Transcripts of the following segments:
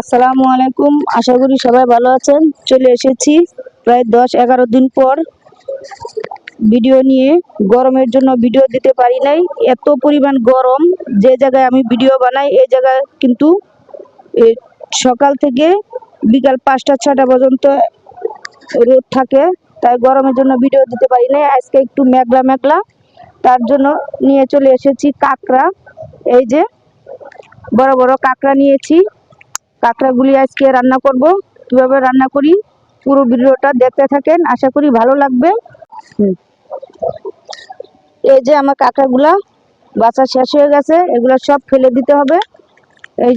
আসসালামু আলাইকুম, আশা করি সবাই ভালো আছেন। চলে এসেছি প্রায় 10-11 দিন পর ভিডিও নিয়ে। গরমের জন্য ভিডিও দিতে পারি নাই, এত পরিমাণ গরম। যে জায়গায় আমি ভিডিও বানাই এই জায়গায় কিন্তু এই সকাল থেকে বিকাল 5টা-6টা পর্যন্ত রোদ থাকে, তাই গরমের জন্য ভিডিও দিতে পারি নাই। আজকে একটু মেঘলা মেঘলা, তার জন্য নিয়ে চলে এসেছি কাঁকড়া। এই যে বড় বড় কাঁকড়া নিয়েছি, কাঁকড়াগুলি আজকে রান্না করব। কিভাবে রান্না করি পুরো ভিডিওটা দেখতে থাকেন, আশা করি ভালো লাগবে। এই যে আমার কাঁকড়াগুলা বাছা শেষ হয়ে গেছে, এগুলো সব ফেলে দিতে হবে। এই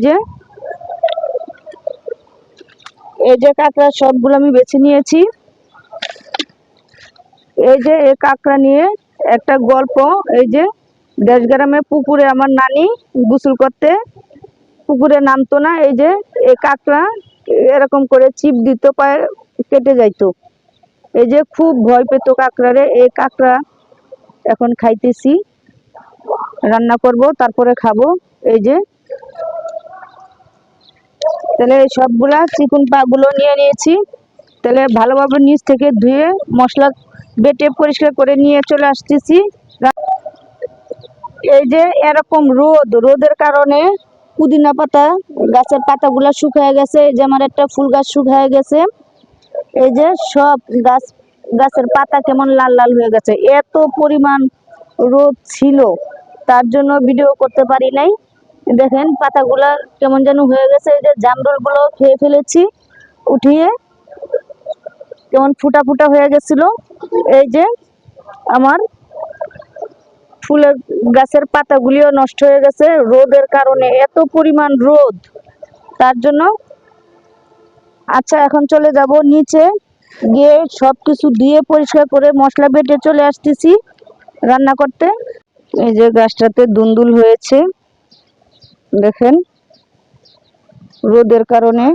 যে কাঁকড়া সবগুলো আমি বেছে নিয়েছি। এই যে এই কাঁকড়া নিয়ে একটা গল্প। এই যে দেশ গ্রামে পুকুরে আমার নানি গোসল করতে পুকুরে নামতো না। এই যে এই কাঁকড়া এরকম করে চিপ দিত, পায়ে কেটে যাইতো। এই যে খুব ভয় পেত কাঁকড়ারে। এই কাঁকড়া এখন খাইতেছি, রান্না করব, তারপরে খাবো। এই যে তাহলে এই সবগুলা চিকন পা গুলো নিয়ে নিয়েছি। তাহলে ভালোভাবে নিচ থেকে ধুয়ে মশলা বেটে পরিষ্কার করে নিয়ে চলে আসতেছি। এই যে এরকম রোদের কারণে পুদিনা পাতা গাছের পাতাগুলা শুকিয়ে গেছে। এই যে আমার একটা ফুল গাছ শুকিয়ে গেছে। এই যে সব গাছের পাতা কেমন লাল লাল হয়ে গেছে। এত পরিমাণ রোদ ছিল, তার জন্য ভিডিও করতে পারি নাই। দেখেন পাতাগুলা কেমন যেন হয়ে গেছে। এই যে জামরুল গুলো খেয়ে ফেলেছি উঠিয়ে, কেমন ফুটা ফুটা হয়ে গেছিল। এই যে আমার ফুলের গাছের পাতাগুলিও নষ্ট হয়ে গেছে রোদের কারণে, এত পরিমাণ রোদ, তার জন্য। আচ্ছা, এখন চলে যাব নিচে, গিয়ে সবকিছু দিয়ে পরিষ্কার করে মশলা বেটে চলে আসতেছি রান্না করতে। এই যে গাছটাতে দুন্দুল হয়েছে, দেখেন রোদের কারণে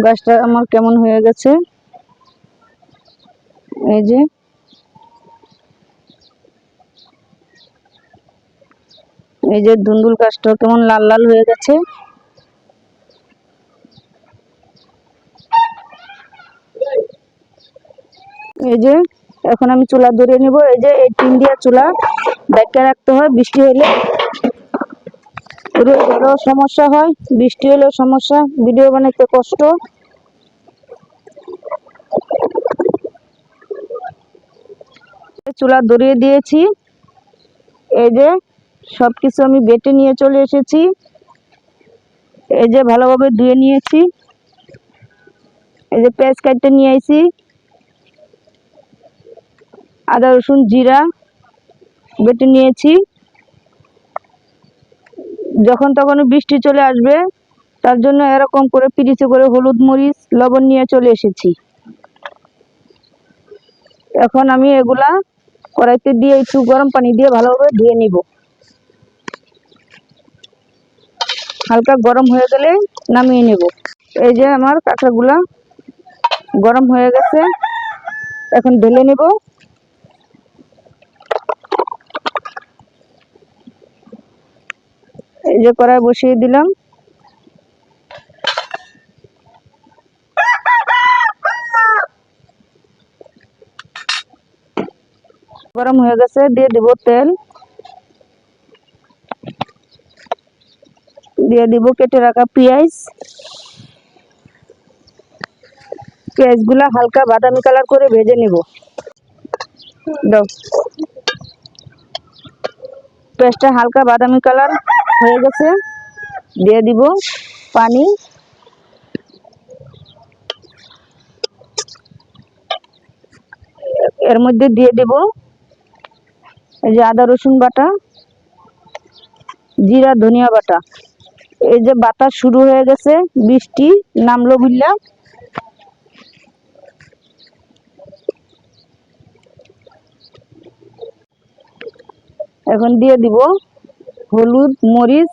গাছটা আমার কেমন হয়ে গেছে। এই যে দুন্দুল গাছটা কেমন লাল লাল হয়ে গেছে। এই যে এখন আমি চুলা ধরিয়ে নিব। এই যে এই টিন দিয়া চুলা ঢাকা রাখতে হয়, বৃষ্টি হলে রোদ হলেও সমস্যা হয়, বৃষ্টি হলেও সমস্যা, ভিডিও বানাইতে কষ্ট। চুলা ধরিয়ে দিয়েছি। এই যে সবকিছু আমি বেটে নিয়ে চলে এসেছি। এই যে ভালোভাবে ধুয়ে নিয়েছি। এই যে পেঁয়াজ কাটতে নিয়ে আইছি, আদা রসুন জিরা বেটে নিয়েছি। যখন তখন বৃষ্টি চলে আসবে, তার জন্য এরকম করে পিরিচে করে হলুদ মরিচ লবণ নিয়ে চলে এসেছি। এখন আমি এগুলা কড়াইতে দিয়ে একটু গরম পানি দিয়ে ভালোভাবে ধুয়ে নিব। হালকা গরম হয়ে গেলে নামিয়ে নেব। এই যে আমার কাঁকড়াগুলা গরম হয়ে গেছে, এখন ঢেলে নেব। এই যে কড়াই বসিয়ে দিলাম। গরম হয়ে গেছে, দিয়ে দেব তেল, দিয়ে দিব কেটে রাখা পেঁয়াজ। পেঁয়াজগুলা হালকা বাদামি কালার করে ভেজে নেব। দাও, পেঁয়াজটা হালকা বাদামি কালার হয়ে গেছে, দিয়ে দিব পানি। এর মধ্যে দিয়ে দেব এই যে আদা রসুন বাটা, জিরা ধনিয়া বাটা। এই যে বাতাস শুরু হয়ে গেছে, বৃষ্টি নামলো বুঝলা। এখন দিয়ে দিব হলুদ মরিচ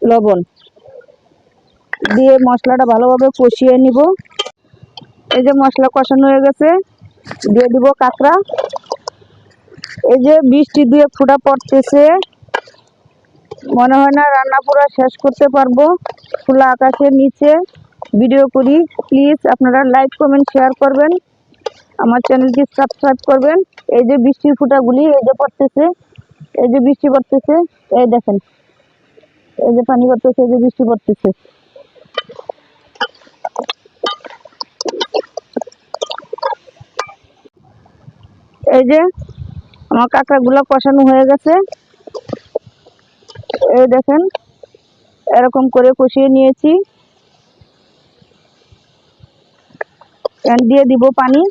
লবণ, দিয়ে মশলাটা ভালোভাবে কষিয়ে নিব। এই যে মশলা কষানো হয়ে গেছে, দিয়ে দিব কাঁকড়া। এই যে বৃষ্টি দিয়ে ফোঁটা পড়তেছে, মনে হয় না রান্না পুরো শেষ করতে পারবো। খোলা আকাশের নিচে ভিডিও করি। প্লিজ আপনারা লাইক কমেন্ট শেয়ার করবেন, আমার চ্যানেলটি সাবস্ক্রাইব করবেন। এই যে বৃষ্টির ফোঁটাগুলি এই যে পড়তেছে, এই যে বৃষ্টি পড়তেছে, এই দেখেন, এই যে পানি পড়তেছে, এই যে বৃষ্টি পড়তেছে। এই যে আমার কাঁকড়াগুলো কষানো হয়ে গেছে, এই দেখেন এরকম করে কষিয়ে নিয়েছি। দিয়ে দিব পানি।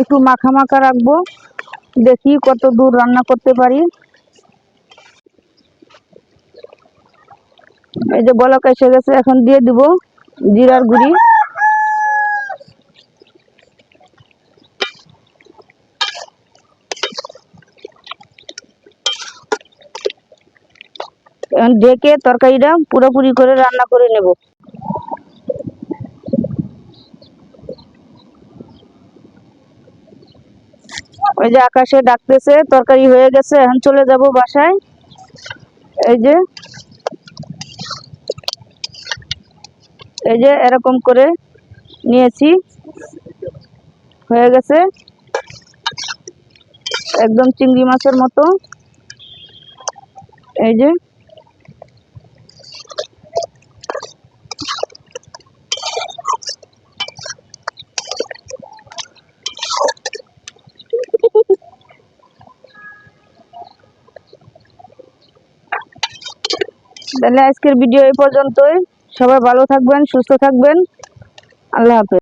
একটু মাখা মাখা রাখবো, দেখি কত দূর রান্না করতে পারি। এই যে বলক এসে গেছে, এখন দিয়ে দিব জিরার গুঁড়ি। এখন ঢেকে তরকারিটা পুরোপুরি করে রান্না করে নেব। ওই যে আকাশে ডাকতেছে, তরকারি হয়ে গেছে, এখন চলে যাব বাসায়। এই যে এরকম করে নিয়েছি, হয়ে গেছে একদম চিংড়ি মাছের মতো। এই যে তাহলে আজকের ভিডিও এই পর্যন্তই। সবাই ভালো থাকবেন, সুস্থ থাকবেন। আল্লাহ হাফেজ।